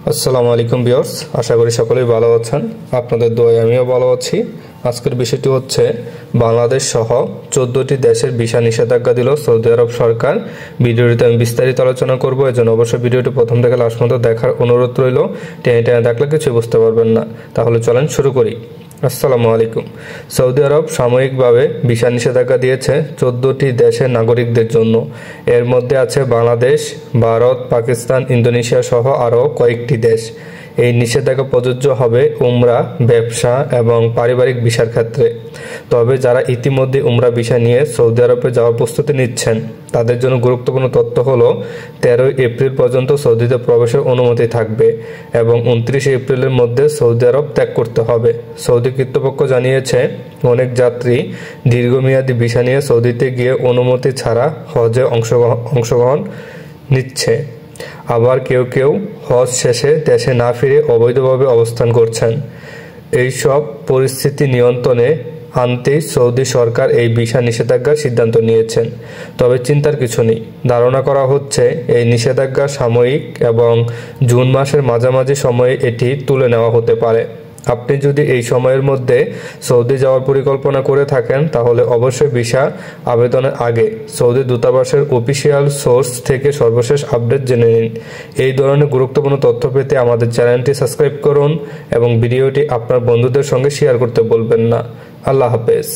আসসালামু আলাইকুম ভিউয়ার্স, আশা করি সকলেই ভালো আছেন। আপনাদের দোয়ায় আমিও ভালো আছি। আজকের বিষয়টি হচ্ছে বাংলাদেশ সহ 14টি দেশের ভিসা নিষেধাজ্ঞা দিল সৌদি আরব সরকার। ভিডিওটিতে আমি বিস্তারিত আলোচনা করব, এজন্য অবশ্যই ভিডিওটি প্রথম থেকে লাস্ট পর্যন্ত দেখার অনুরোধ রইল। টেনে টেনে দেখলে কিছুই বুঝতে পারবেন না। তাহলে চলেন শুরু করি। আসসালামু আলাইকুম। সৌদি আরব সাময়িকভাবে ভিসা নিষেধাজ্ঞা দিয়েছে 14টি দেশের নাগরিকদের জন্য। এর মধ্যে আছে বাংলাদেশ, ভারত, পাকিস্তান, ইন্দোনেশিয়া সহ আরও কয়েকটি দেশ। এই নিষেধাজ্ঞা প্রযোজ্য হবে উমরা, ব্যবসা এবং পারিবারিক ভিসার ক্ষেত্রে। তবে যারা ইতিমধ্যে উমরা ভিসা নিয়ে সৌদি আরবে যাওয়ার প্রস্তুতি নিচ্ছেন তাদের জন্য গুরুত্বপূর্ণ তথ্য হলো 13 এপ্রিল পর্যন্ত সৌদিতে প্রবেশের অনুমতি থাকবে এবং 29 এপ্রিলের মধ্যে সৌদি আরব ত্যাগ করতে হবে। সৌদি কর্তৃপক্ষ জানিয়েছে অনেক যাত্রী দীর্ঘমেয়াদী ভিসা নিয়ে সৌদিতে গিয়ে অনুমতি ছাড়া হজে অংশগ্রহণ নিচ্ছে। আবার কেউ কেউ হজ শেষে দেশে না ফিরে অবৈধভাবে অবস্থান করছেন। এইসব পরিস্থিতি নিয়ন্ত্রণে আনতেই সৌদি সরকার এই ভিসা নিষেধাজ্ঞার সিদ্ধান্ত নিয়েছেন। তবে চিন্তার কিছু নেই। ধারণা করা হচ্ছে এই নিষেধাজ্ঞা সাময়িক এবং জুন মাসের মাঝামাঝি সময়ে এটি তুলে নেওয়া হতে পারে। আপনি যদি এই সময়ের মধ্যে সৌদি যাওয়ার পরিকল্পনা করে থাকেন তাহলে অবশ্যই ভিসা আবেদনের আগে সৌদি দূতাবাসের অফিসিয়াল সোর্স থেকে সর্বশেষ আপডেট জেনে নিন। এই ধরনের গুরুত্বপূর্ণ তথ্য পেতে আমাদের চ্যানেলটি সাবস্ক্রাইব করুন এবং ভিডিওটি আপনার বন্ধুদের সঙ্গে শেয়ার করতে বলবেন না। আল্লাহ হাফেজ।